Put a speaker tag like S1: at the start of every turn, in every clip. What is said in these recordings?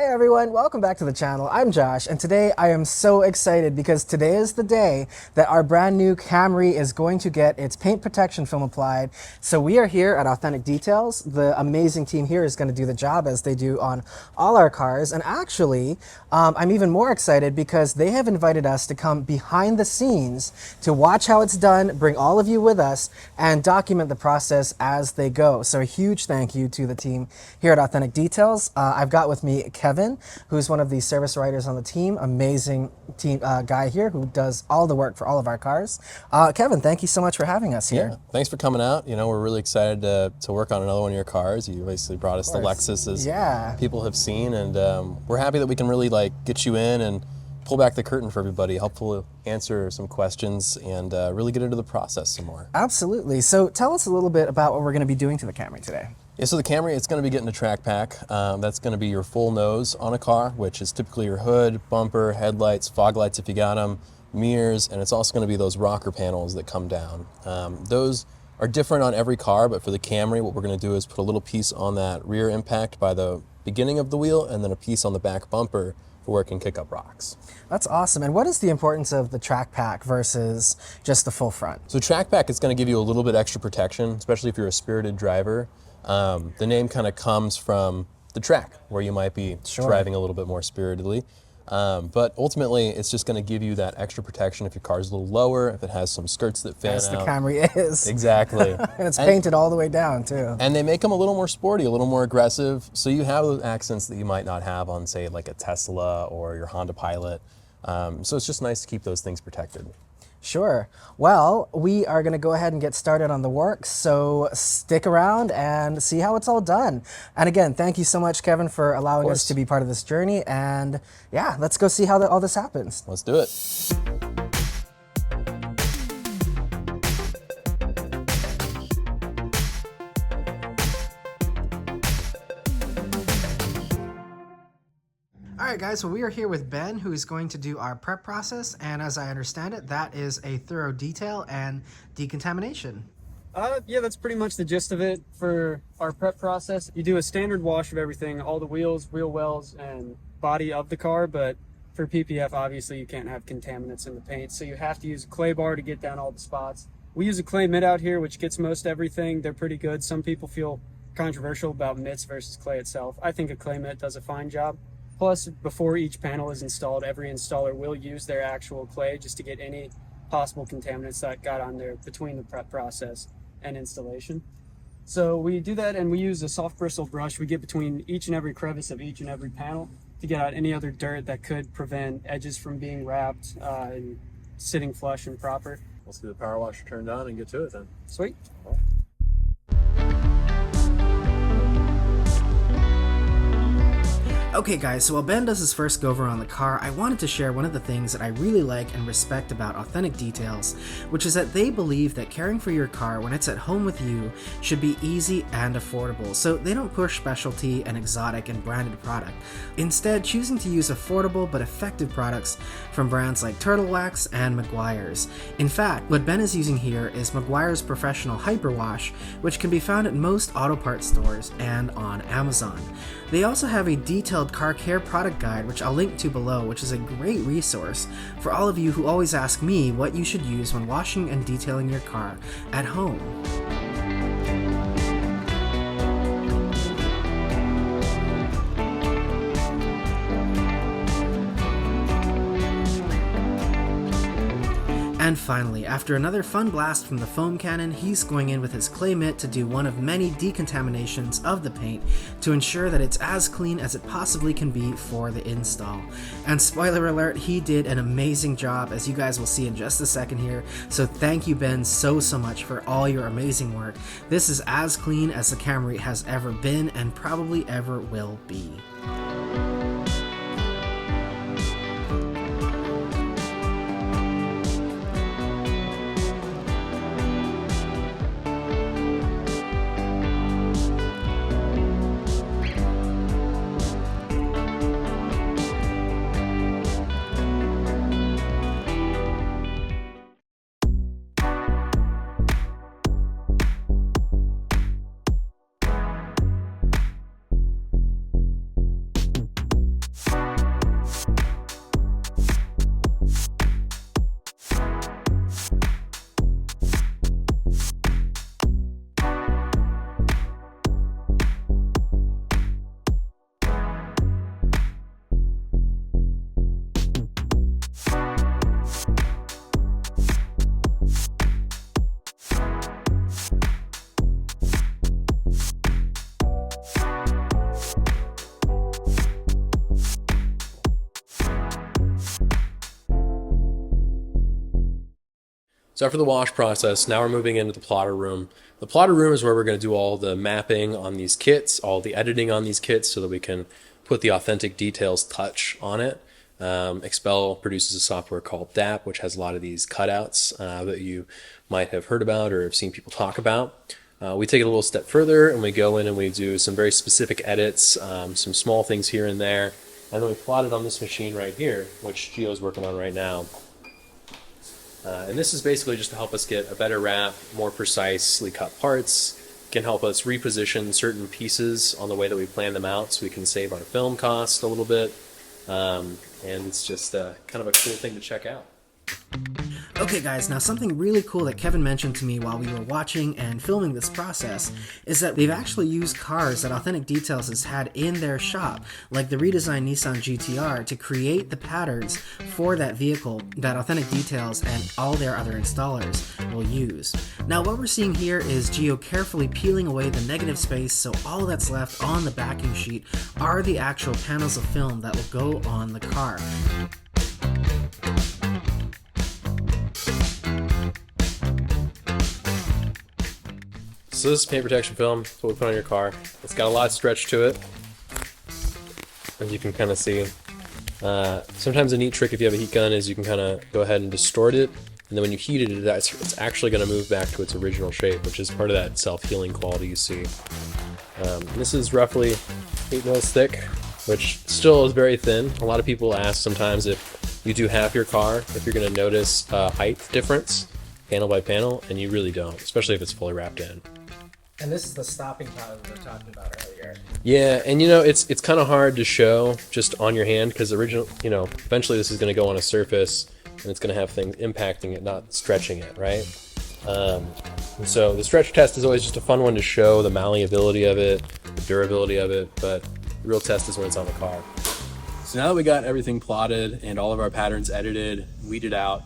S1: everyone, welcome back to the channel. I'm Josh, and today I am so excited because today is the day that our brand new Camry is going to get its paint protection film applied. So we are here at Authentic Details. The amazing team here is going to do the job as they do on all our cars. And actually, I'm even more excited because they have invited us to come behind the scenes to watch how it's done, bring all of you with us, and document the process as they go. So a huge thank you to the team here at Authentic Details. I've got with me Kevin, who's one of the service writers on the team. Amazing team guy here who does all the work for all of our cars. Kevin, thank you so much for having us here.
S2: Yeah, thanks for coming out. You know, we're really excited to work on another one of your cars. You basically brought us the Lexus, as people have seen, and we're happy that we can really get you in and pull back the curtain for everybody, hopefully answer some questions and really get into the process some more.
S1: Absolutely. So tell us a little bit about what we're going to be doing to the Camry today.
S2: Yeah, so the Camry, it's going to be getting a track pack. That's going to be your full nose on a car, which is typically your hood, bumper, headlights, fog lights if you got them, mirrors, and it's also going to be those rocker panels that come down. Those are different on every car, but for the Camry, what we're going to do is put a little piece on that rear impact by the beginning of the wheel and then a piece on the back bumper for where it can kick up rocks.
S1: That's awesome. And what is the importance of the track pack versus just the full front?
S2: So track pack is going to give you a little bit extra protection, especially if you're a spirited driver. The name kind of comes from the track where you might be driving a little bit more spiritedly. But ultimately, it's just going to give you that extra protection if your car's a little lower, if it has some skirts that fan out.
S1: As the Camry is.
S2: Exactly.
S1: And it's painted all the way down, too.
S2: And they make them a little more sporty, a little more aggressive, so you have those accents that you might not have on, say, like a Tesla or your Honda Pilot. So it's just nice to keep those things protected.
S1: Sure. Well, we are going to go ahead and get started on the work, so stick around and see how it's all done. And again, thank you so much, Kevin, for allowing us to be part of this journey. And yeah, let's go see how all this happens.
S2: Let's do it.
S1: All right, guys, so we are here with Ben, who is going to do our prep process, and as I understand it, that is a thorough detail and decontamination.
S3: Yeah, that's pretty much the gist of it for our prep process. You do a standard wash of everything, all the wheels, wheel wells, and body of the car, but for PPF, obviously, you can't have contaminants in the paint, so you have to use a clay bar to get down all the spots. We use a clay mitt out here, which gets most everything. They're pretty good. Some people feel controversial about mitts versus clay itself. I think a clay mitt does a fine job. Plus, before each panel is installed, every installer will use their actual clay just to get any possible contaminants that got on there between the prep process and installation. So we do that, and we use a soft bristle brush. We get between each and every crevice of each and every panel to get out any other dirt that could prevent edges from being wrapped and sitting flush and proper.
S2: Let's get the power washer turned on and get to it then.
S3: Sweet.
S1: Okay guys, so while Ben does his first go over on the car, I wanted to share one of the things that I really like and respect about Authentic Details, which is that they believe that caring for your car when it's at home with you should be easy and affordable, so they don't push specialty and exotic and branded product, instead choosing to use affordable but effective products from brands like Turtle Wax and Meguiar's. In fact, what Ben is using here is Meguiar's Professional Hyperwash, which can be found at most auto parts stores and on Amazon. They also have a detailed car care product guide, which I'll link to below, which is a great resource for all of you who always ask me what you should use when washing and detailing your car at home. And finally, after another fun blast from the foam cannon, he's going in with his clay mitt to do one of many decontaminations of the paint to ensure that it's as clean as it possibly can be for the install. And spoiler alert, he did an amazing job, as you guys will see in just a second here, so thank you, Ben, so much for all your amazing work. This is as clean as the Camry has ever been and probably ever will be.
S2: So after the wash process, now we're moving into the plotter room. The plotter room is where we're going to do all the mapping on these kits, all the editing on these kits, so that we can put the authentic details touch on it. Expel produces a software called DAP, which has a lot of these cutouts that you might have heard about or have seen people talk about. We take it a little step further and we go in and we do some very specific edits, some small things here and there, and then we plot it on this machine right here, which Gio's working on right now. And this is basically just to help us get a better wrap, more precisely cut parts, can help us reposition certain pieces on the way that we plan them out so we can save our film cost a little bit. And it's just kind of a cool thing to check out.
S1: Okay guys, now something really cool that Kevin mentioned to me while we were watching and filming this process is that they've actually used cars that Authentic Details has had in their shop, like the redesigned Nissan GTR, to create the patterns for that vehicle that Authentic Details and all their other installers will use. Now what we're seeing here is Gio carefully peeling away the negative space, so all that's left on the backing sheet are the actual panels of film that will go on the car.
S2: So this is paint protection film. That's what we put on your car. It's got a lot of stretch to it, as you can kind of see. Sometimes a neat trick if you have a heat gun is you can kind of go ahead and distort it, and then when you heat it, it's actually going to move back to its original shape, which is part of that self-healing quality you see. This is roughly 8 mils thick, which still is very thin. A lot of people ask sometimes if you do half your car, if you're going to notice a height difference, panel by panel, and you really don't, especially if it's fully wrapped in.
S1: And this is the stopping powder we were talking about earlier.
S2: Yeah, and you know, it's kind of hard to show just on your hand because eventually this is going to go on a surface and it's going to have things impacting it, not stretching it, right? And so the stretch test is always just a fun one to show the malleability of it, the durability of it, but the real test is when it's on the car. So now that we got everything plotted and all of our patterns edited, weeded out,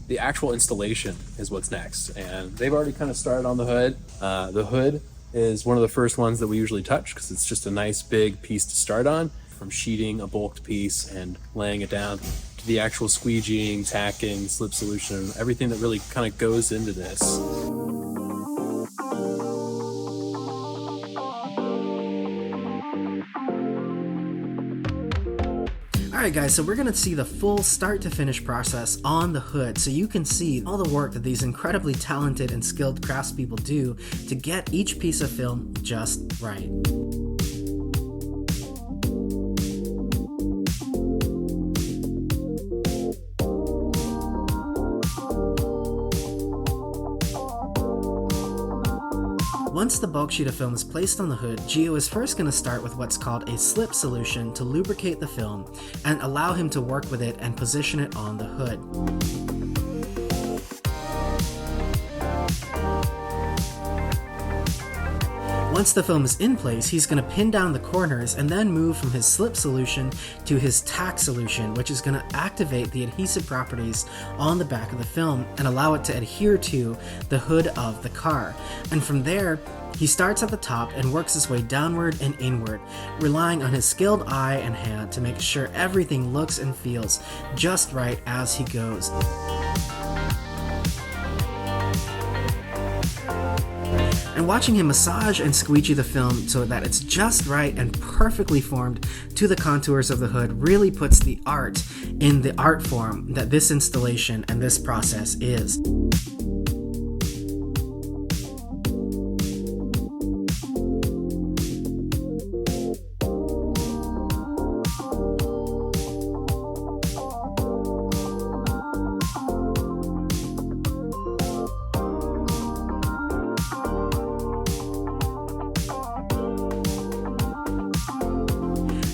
S2: the actual installation is what's next, and they've already kind of started on the hood. The hood is one of the first ones that we usually touch because it's just a nice big piece to start on, from sheeting a bulked piece and laying it down to the actual squeegeeing, tacking, slip solution, everything that really kind of goes into this.
S1: Alright guys, so we're going to see the full start to finish process on the hood, so you can see all the work that these incredibly talented and skilled craftspeople do to get each piece of film just right. Once the bulk sheet of film is placed on the hood, Gio is first going to start with what's called a slip solution to lubricate the film and allow him to work with it and position it on the hood. Once the film is in place, he's going to pin down the corners and then move from his slip solution to his tack solution, which is going to activate the adhesive properties on the back of the film and allow it to adhere to the hood of the car. And from there, he starts at the top and works his way downward and inward, relying on his skilled eye and hand to make sure everything looks and feels just right as he goes. And watching him massage and squeegee the film so that it's just right and perfectly formed to the contours of the hood really puts the art in the art form that this installation and this process is.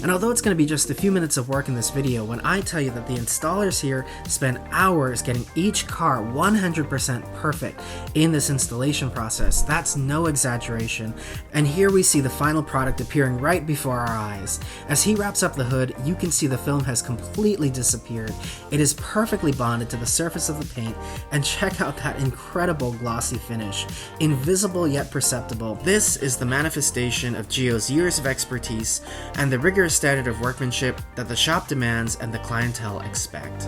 S1: And although it's going to be just a few minutes of work in this video, when I tell you that the installers here spend hours getting each car 100% perfect in this installation process, that's no exaggeration. And here we see the final product appearing right before our eyes. As he wraps up the hood, you can see the film has completely disappeared. It is perfectly bonded to the surface of the paint, and check out that incredible glossy finish. Invisible yet perceptible, this is the manifestation of Gio's years of expertise and the rigorous standard of workmanship that the shop demands and the clientele expect.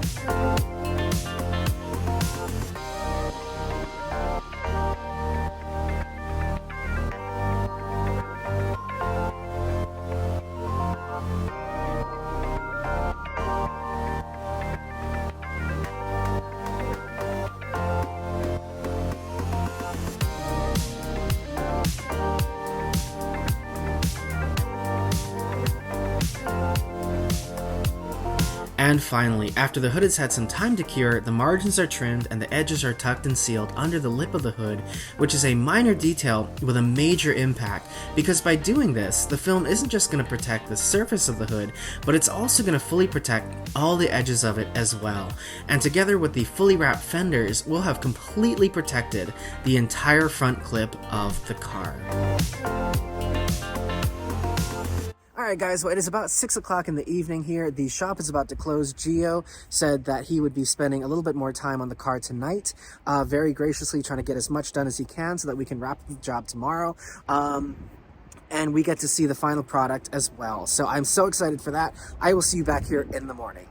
S1: And finally, after the hood has had some time to cure, the margins are trimmed and the edges are tucked and sealed under the lip of the hood, which is a minor detail with a major impact, because by doing this, the film isn't just going to protect the surface of the hood, but it's also going to fully protect all the edges of it as well. And together with the fully wrapped fenders, we'll have completely protected the entire front clip of the car. Alright guys, well it is about 6 o'clock in the evening here. The shop is about to close. Gio said that he would be spending a little bit more time on the car tonight, very graciously trying to get as much done as he can so that we can wrap the job tomorrow. And we get to see the final product as well. So I'm so excited for that. I will see you back here in the morning.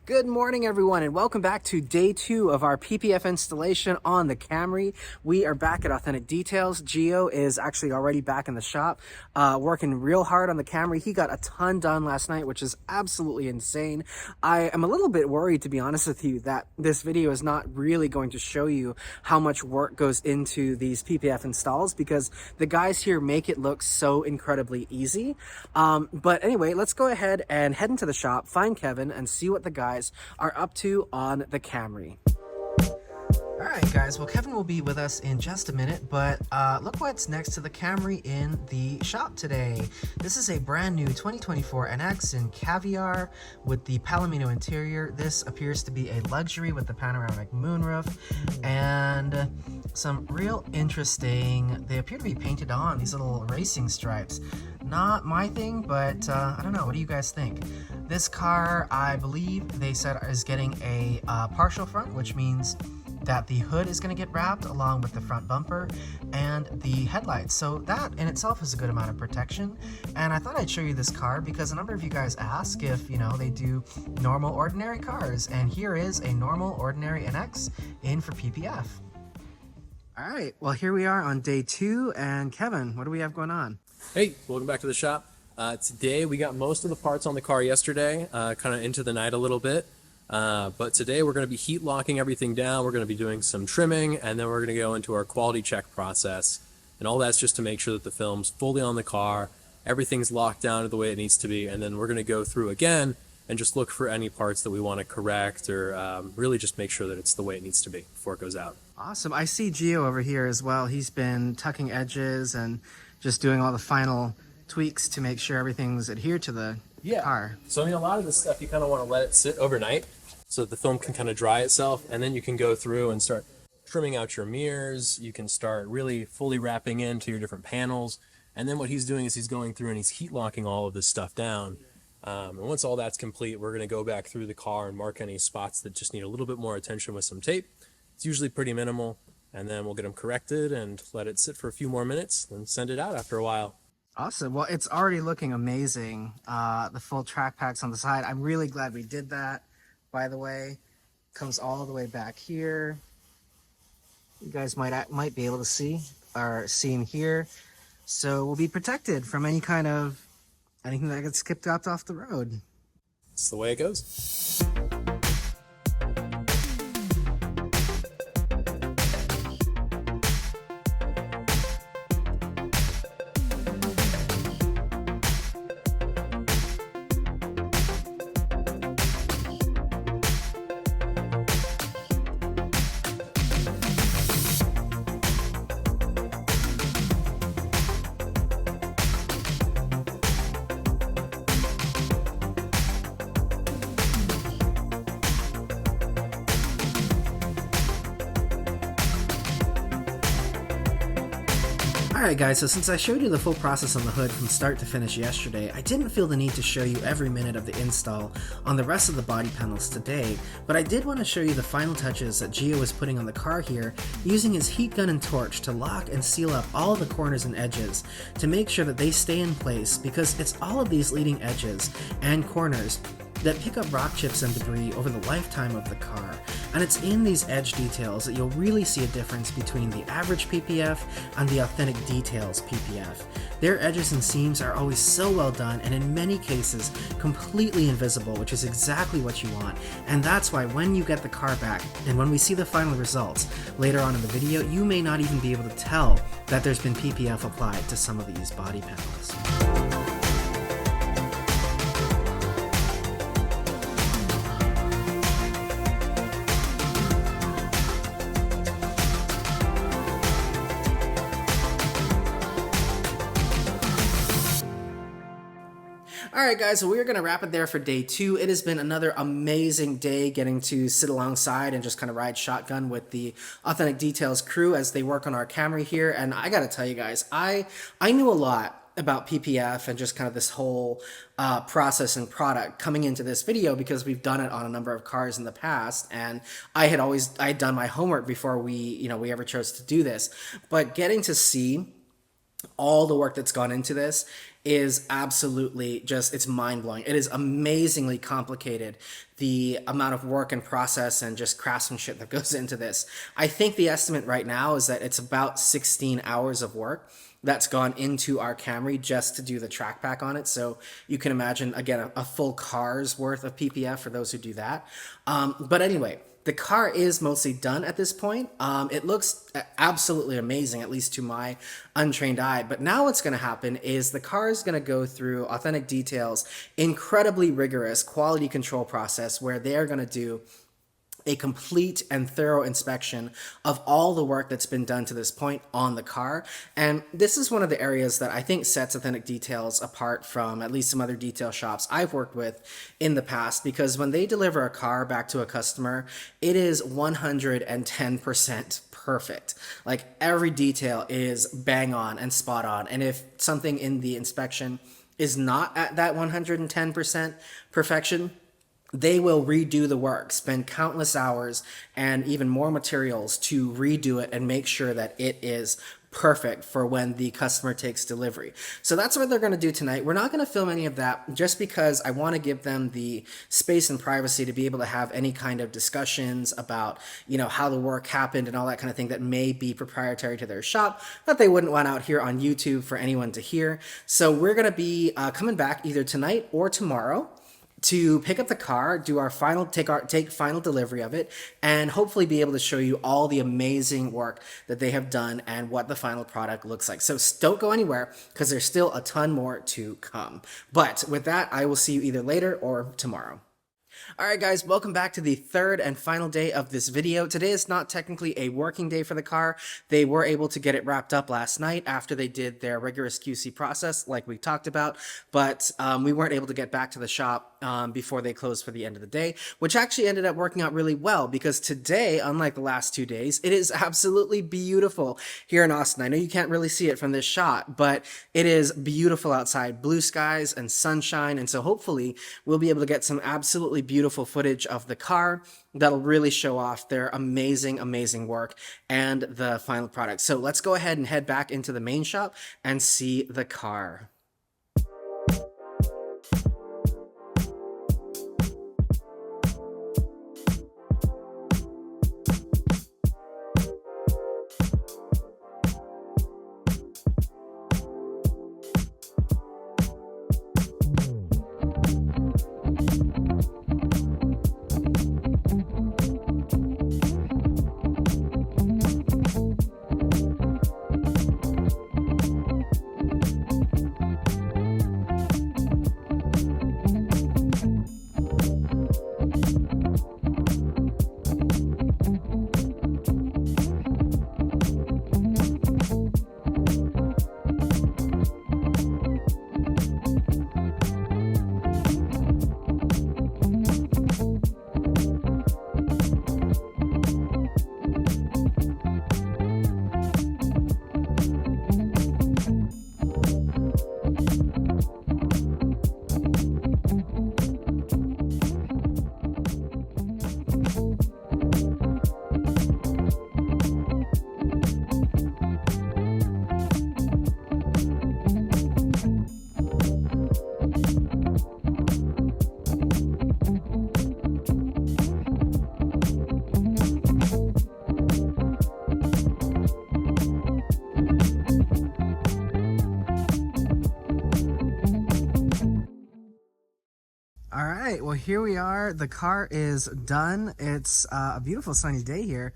S1: Good morning, everyone, and welcome back to day 2 of our PPF installation on the Camry. We are back at Authentic Details. Gio is actually already back in the shop, working real hard on the Camry. He got a ton done last night, which is absolutely insane. I am a little bit worried, to be honest with you, that this video is not really going to show you how much work goes into these PPF installs, because the guys here make it look so incredibly easy. But anyway, let's go ahead and head into the shop, find Kevin, and see what the guys are up to on the Camry. Alright guys, well Kevin will be with us in just a minute, but look what's next to the Camry in the shop today. This is a brand new 2024 NX in Caviar with the Palomino interior. This appears to be a luxury with the panoramic moonroof and some real interesting, they appear to be painted on, these little racing stripes. Not my thing, but I don't know, what do you guys think? This car, I believe they said, is getting a partial front, which means that the hood is going to get wrapped along with the front bumper and the headlights. So that in itself is a good amount of protection. And I thought I'd show you this car because a number of you guys ask if, you know, they do normal ordinary cars. And here is a normal ordinary NX in for PPF. All right, well here we are on day 2. And Kevin, what do we have going on?
S2: Hey, welcome back to the shop. Today we got most of the parts on the car yesterday, kind of into the night a little bit. But today we're going to be heat locking everything down. We're going to be doing some trimming, and then we're going to go into our quality check process. And all that's just to make sure that the film's fully on the car, everything's locked down to the way it needs to be, and then we're going to go through again and just look for any parts that we want to correct or really just make sure that it's the way it needs to be before it goes out.
S1: Awesome. I see Gio over here as well. He's been tucking edges and just doing all the final tweaks to make sure everything's adhered to the car.
S2: So I mean, a lot of this stuff you kind of want to let it sit overnight so that the film can kind of dry itself, and then you can go through and start trimming out your mirrors. You can start really fully wrapping into your different panels, and then what he's doing is he's going through and he's heat locking all of this stuff down. And once all that's complete, we're going to go back through the car and mark any spots that just need a little bit more attention with some tape. It's usually pretty minimal, and then we'll get them corrected and let it sit for a few more minutes, then send it out after a while.
S1: Awesome. Well, it's already looking amazing. The full track packs on the side. I'm really glad we did that. By the way, comes all the way back here. You guys might be able to see our scene here. So we'll be protected from anything that gets skipped out off the road.
S2: It's the way it goes.
S1: Alright guys, so since I showed you the full process on the hood from start to finish yesterday, I didn't feel the need to show you every minute of the install on the rest of the body panels today, but I did want to show you the final touches that Gio was putting on the car here using his heat gun and torch to lock and seal up all the corners and edges to make sure that they stay in place, because it's all of these leading edges and corners that pick up rock chips and debris over the lifetime of the car. And it's in these edge details that you'll really see a difference between the average PPF and the Authentic Details PPF. Their edges and seams are always so well done, and in many cases completely invisible, which is exactly what you want. And that's why when you get the car back and when we see the final results later on in the video, you may not even be able to tell that there's been PPF applied to some of these body panels. All right, guys, so we're going to wrap it there for day 2. It has been another amazing day getting to sit alongside and just kind of ride shotgun with the Authentic Details crew as they work on our Camry here. And I got to tell you guys, I knew a lot about PPF and just kind of this whole process and product coming into this video because we've done it on a number of cars in the past, and I had done my homework before we ever chose to do this. But getting to see all the work that's gone into this is absolutely just, it's mind-blowing. It is amazingly complicated, the amount of work and process and just craftsmanship that goes into this. I think the estimate right now is that it's about 16 hours of work that's gone into our Camry just to do the track pack on it. So you can imagine, again, a full car's worth of PPF for those who do that. But anyway, the car is mostly done at this point. It looks absolutely amazing, at least to my untrained eye. But now what's going to happen is the car is going to go through Authentic Details' incredibly rigorous quality control process where they're going to do a complete and thorough inspection of all the work that's been done to this point on the car. And this is one of the areas that I think sets Authentic Details apart from at least some other detail shops I've worked with in the past, because when they deliver a car back to a customer, it is 110% perfect. Like, every detail is bang on and spot on. And if something in the inspection is not at that 110% perfection, they will redo the work, spend countless hours and even more materials to redo it and make sure that it is perfect for when the customer takes delivery. So that's what they're going to do tonight. We're not going to film any of that just because I want to give them the space and privacy to be able to have any kind of discussions about, how the work happened and all that kind of thing that may be proprietary to their shop that they wouldn't want out here on YouTube for anyone to hear. So we're going to be coming back either tonight or tomorrow to pick up the car, do our final take final delivery of it, and hopefully be able to show you all the amazing work that they have done and what the final product looks like. So don't go anywhere because there's still a ton more to come. But with that, I will see you either later or tomorrow. All right, guys, welcome back to the third and final day of this video. Today is not technically a working day for the car. They were able to get it wrapped up last night after they did their rigorous QC process, like we talked about, but we weren't able to get back to the shop before they closed for the end of the day, which actually ended up working out really well because today, unlike the last 2 days, it is absolutely beautiful here in Austin. I know you can't really see it from this shot, but it is beautiful outside, blue skies and sunshine, and so hopefully we'll be able to get some absolutely beautiful footage of the car that'll really show off their amazing work and the final product. So let's go ahead and head back into the main shop and see the car. All right, well, here we are. The car is done. It's a beautiful sunny day here.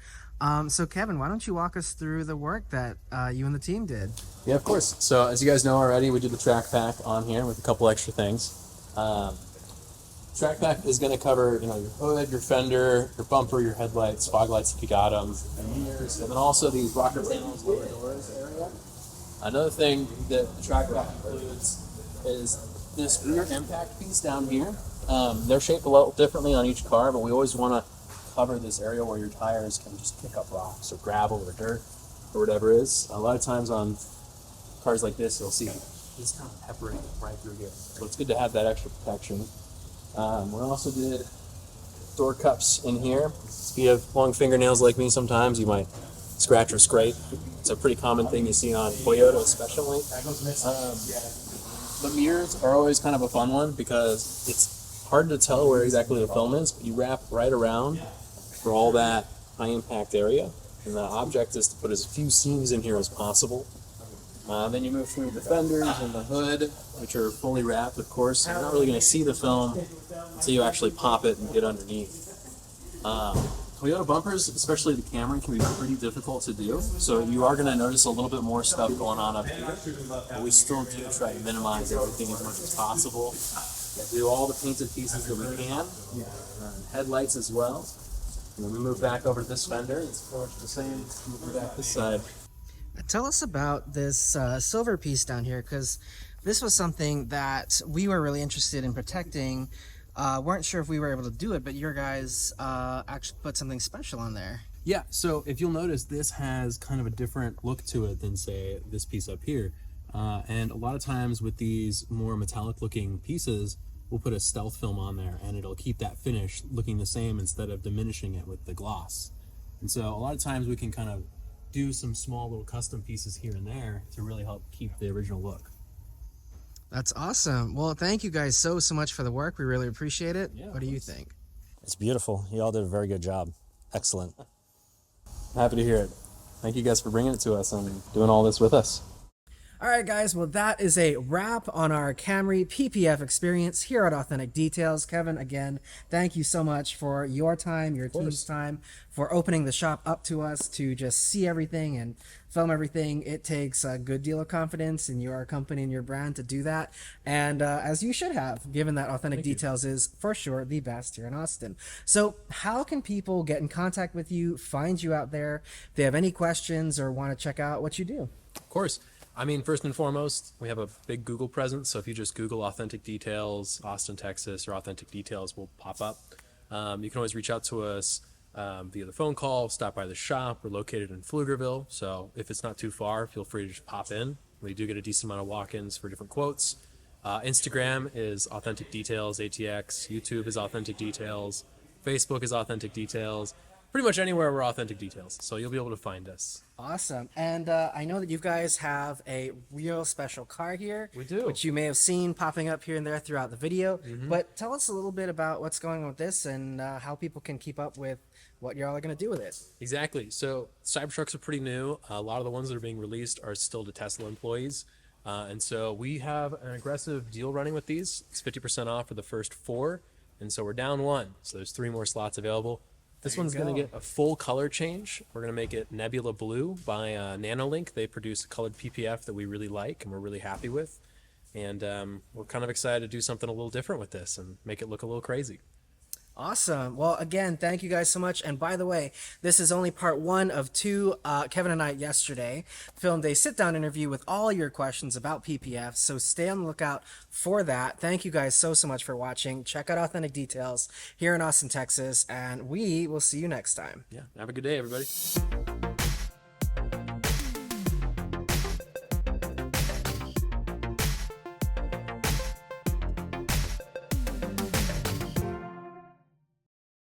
S1: So Kevin, why don't you walk us through the work that you and the team did?
S2: Yeah, of course. So as you guys know already, we did the track pack on here with a couple extra things. Track pack is going to cover, your hood, your fender, your bumper, your headlights, fog lights if you got them, and mirrors, and then also these rocker panels, lower doors area. Another thing that the track pack includes is this rear impact piece down here. They're shaped a little differently on each car, but we always want to cover this area where your tires can just kick up rocks or gravel or dirt or whatever it is. A lot of times on cars like this, you'll see this kind of peppering right through here. So it's good to have that extra protection. We also did door cups in here. If you have long fingernails like me, sometimes you might scratch or scrape. It's a pretty common thing you see on Toyota especially. The mirrors are always kind of a fun one because it's hard to tell where exactly the film is, but you wrap right around for all that high impact area. And the object is to put as few seams in here as possible. Then you move through the fenders and the hood, which are fully wrapped, of course. You're not really going to see the film until you actually pop it and get underneath. Toyota bumpers, especially the Camry, can be pretty difficult to do. So you are going to notice a little bit more stuff going on up here. But we still do try to minimize everything as much as possible. Do all the painted pieces that we can. Headlights as well. And then we move back over to this fender. It's pretty much the same. Move back this side.
S1: Tell us about this silver piece down here, because this was something that we were really interested in protecting. Weren't sure if we were able to do it, but your guys actually put something special on there.
S2: Yeah, so if you'll notice, this has kind of a different look to it than, say, this piece up here. And a lot of times with these more metallic looking pieces, we'll put a stealth film on there and it'll keep that finish looking the same instead of diminishing it with the gloss. And so a lot of times we can kind of do some small little custom pieces here and there to really help keep the original look.
S1: That's awesome. Well, thank you guys so much for the work. We really appreciate it.
S2: Yeah,
S1: what do you think?
S4: It's beautiful. You all did a very good job. Excellent.
S2: Happy to hear it. Thank you guys for bringing it to us and doing all this with us.
S1: All right, guys. Well, that is a wrap on our Camry PPF experience here at Authentic Details. Kevin, again, thank you so much for your time, your team's time, for opening the shop up to us to just see everything and film everything. It takes a good deal of confidence in your company and your brand to do that. And as you should have, given that Authentic Details is for sure the best here in Austin. So how can people get in contact with you, find you out there, if they have any questions or want to check out what you do?
S2: Of course. I mean, first and foremost, we have a big Google presence. So if you just Google Authentic Details, Austin, Texas, or Authentic Details will pop up. You can always reach out to us via the phone call, stop by the shop. We're located in Pflugerville. So if it's not too far, feel free to just pop in. We do get a decent amount of walk-ins for different quotes. Instagram is Authentic Details, ATX. YouTube is Authentic Details. Facebook is Authentic Details. Pretty much anywhere we're Authentic Details. So you'll be able to find us.
S1: Awesome. And I know that you guys have a real special car here.
S2: We do.
S1: Which you may have seen popping up here and there throughout the video. But tell us a little bit about what's going on with this and how people can keep up with what y'all are going to do with it.
S2: Exactly. So Cybertrucks are pretty new. A lot of the ones that are being released are still to Tesla employees. And so we have an aggressive deal running with these. It's 50% off for the first 4. And so we're down 1. So there's 3 more slots available. This one's going to get a full color change. We're going to make it Nebula Blue by Nanolink. They produce a colored PPF that we really like and we're really happy with. And we're kind of excited to do something a little different with this and make it look a little crazy.
S1: Awesome. Well, again, thank you guys so much. And by the way, this is only part 1 of 2. Kevin and I yesterday filmed a sit-down interview with all your questions about PPF, so stay on the lookout for that. Thank you guys so much for watching. Check out Authentic Details here in Austin, Texas, and we will see you next time.
S2: Yeah. Have a good day, everybody.